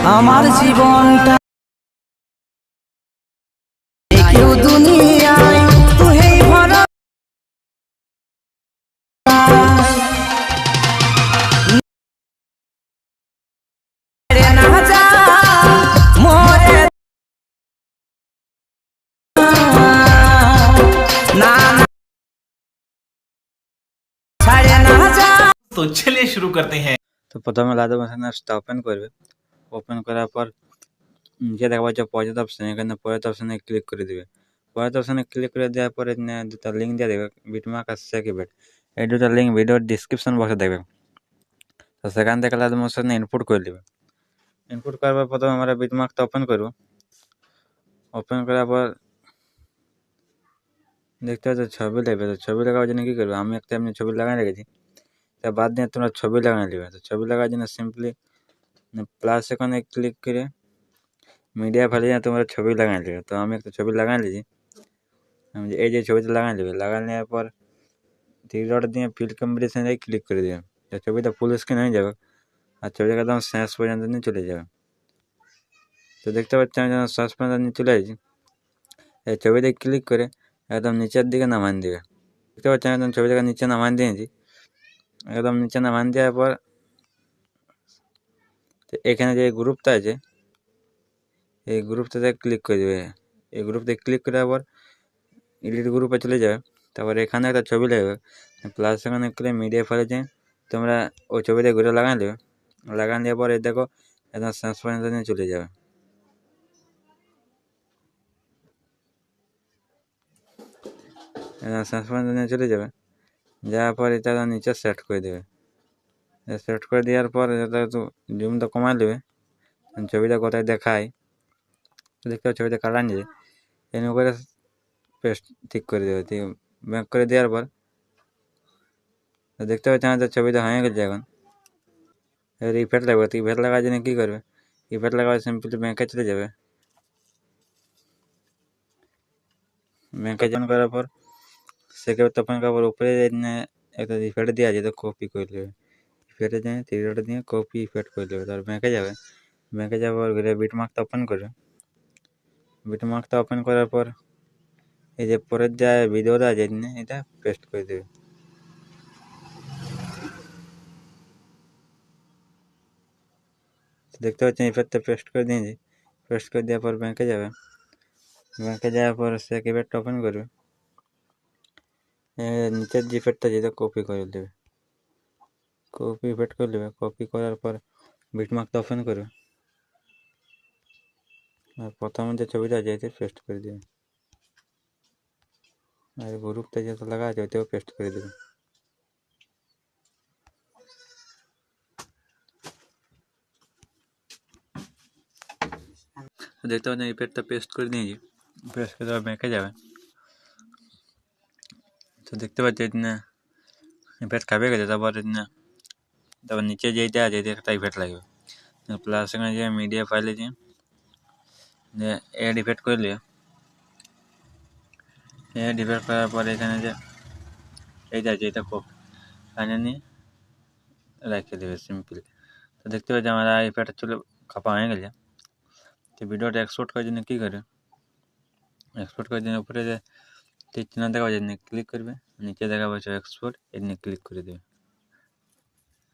আমার জীবনটা কেউ দুনিয়ায় তুই ভরা না যা মরে না ছাড়ে না যা। तो चलिए शुरू करते हैं। তো প্রথমে লাদা মেশিনটা ওপেন করবে। ওপেন করার পর নিচে দেখা পাচ্ছে পরের অপশন, এখানে পরের অপশনে ক্লিক করে দেবে। পরের অপশনে ক্লিক করে দেওয়ার পরে দুটো লিঙ্ক দিয়ে দেবে, বিটমার্ক আর সেকিবেট। এই দুটো লিঙ্ক ভিডিওর ডিসক্রিপশন বক্সে দেবে। তো সেখান থেকে লাদা মেশিনে ইনপুট করে দেবে। ইনপুট করার পর প্রথমে আমরা বিটমার্কটা ওপেন করব। ওপেন করার পর দেখতে পাচ্ছ ছবি লাগবে। তো ছবি লাগাবার জন্য কী করবে, আমি একটা এমনি ছবি লাগাই রেখেছি। তা বাদ দিয়ে তোমরা ছবি লাগাই নেবে। তো ছবি লাগার জন্য সিম্পলি প্লাস এখানে ক্লিক করে মিডিয়া ফাইলে তোমরা ছবি লাগাই নেবে। তো আমি একটা ছবি লাগাই নিয়েছি। আমি এই যে ছবিটা লাগাই নেবে, লাগাই নেওয়ার পর থ্রি ডট দিয়ে ফিল্ড কম্বিনেশনে ক্লিক করে দেবে। ছবিটা ফুল স্ক্রিন হয়ে যাবে আর ছবিটা একদম শেষ পর্যন্ত নিয়ে চলে যাবে। তো দেখতে পাচ্ছি আমি যখন শেষ পর্যন্ত নিয়ে চলে আসছি, এই ছবিতে ক্লিক করে একদম নিচের দিকে নামান দেবে। দেখতে পাচ্ছি আমি একদম ছবিটাকে নিচে নামান দিয়েছি। একদম নিচে নামান দেওয়ার পর তো এখানে যে গ্রুপটা আছে, এই গ্রুপটাতে ক্লিক করে দেবে। এই গ্রুপতে ক্লিক করার পর এডিট গ্রুপে চলে যাবে। তারপরে এখানে একটা ছবি লাগবে, প্লাস এখানে ক্লিক মিডিয়া ফাইলে যে তোমরা ওই ছবিটা ঘুরে লাগাই দেবে। লাগান দেওয়ার পরে দেখো একদম শেষ পর্যন্ত নিয়ে চলে যাবে। একদম শেষ পর্যন্ত নিয়ে চলে যাবে। যাওয়ার পর এটা নিচে সেট করে দেবে। সেট করে দেওয়ার পর এটা একটু জুমটা কমাই দেবে, ছবিটা কোথায় দেখায়। দেখতে ছবিটা কাটা নিয়ে এনে করে পেস্ট ঠিক করে দেবে। ব্যাক করে দেওয়ার পর দেখতে পাচ্ছি আমাদের ছবিটা হয়ে গেছে। এখন এবার ইফেক্ট লাগবে। তো ইফেক্ট লাগার জন্য কী করবে, ইফেক্ট লাগাবার সিম্পলি ব্যাঙ্কে চলে যাবে। ব্যাঙ্কে জয়েন করার পর সেকেন্ড তখন কাপড় উপরে একটা ইফেক্ট দেওয়া আছে, তো কপি করে দেবে। ইফেক্টে যায় থ্রি ডটে দিয়ে কপি ইফেক্ট করে দেবে। তারপর ব্যাঙ্কে যাবে। ব্যাঙ্কে যাওয়ার পর ঘুরে বিটমার্কটা ওপেন করবে। বিটমার্কটা ওপেন করার পর এই যে পরের যা ভিডিওটা আছে এটা পেস্ট করে দেবে। দেখতে পাচ্ছেন ইফেক্টটা পেস্ট করে দিয়েছি। পেস্ট করে দেওয়ার পর ব্যাঙ্কে যাবে। ব্যাঙ্কে যাওয়ার পর সে ইফেক্টটা ওপেন করবে। নিচের যে ইফেক্টটা যেটা কপি করে দেবে। কপি ইফেক্ট করে দেবে। কপি করার পর বিটমার্কটা ওপেন করবে আর প্রথমে যে ছবিটা আছে এতে পেস্ট করে দেবে। আর গ্রুপটা যেটা লাগা আছে ওইটাও পেস্ট করে দেবে। দেখতে পাচ্ছেন ইফেক্টটা পেস্ট করে দিয়েছি। পেস্ট করে দেওয়ার ব্যাঙ্কে যাবে। তো দেখতে পাচ্ছি না ইফেক্ট খাবে গেছে। তারপর নিচে যেইটা আছে এটা একটা ইফেক্ট লাগবে। প্লাস এখানে যে মিডিয়া ফাইলে যে এড ইফেক্ট করে নিয়ে এড ইফেক্ট করার পরে এখানে যে এইটা আছে এটা কপি এখানে নিয়ে রেখে দেবে সিম্পলি। তো দেখতে পাচ্ছি আমার ইফেক্ট চলে খাপা হয়ে গেছে। তো ভিডিওটা এক্সপোর্ট করার জন্য কী করে, এক্সপোর্ট করার জন্য উপরে যে চিহ্ন দেখা পাচ্ছে ক্লিক করবে, নিচে দেখা পাচ্ছে এক্সপোর্ট এর নিয়ে ক্লিক করে দেবে।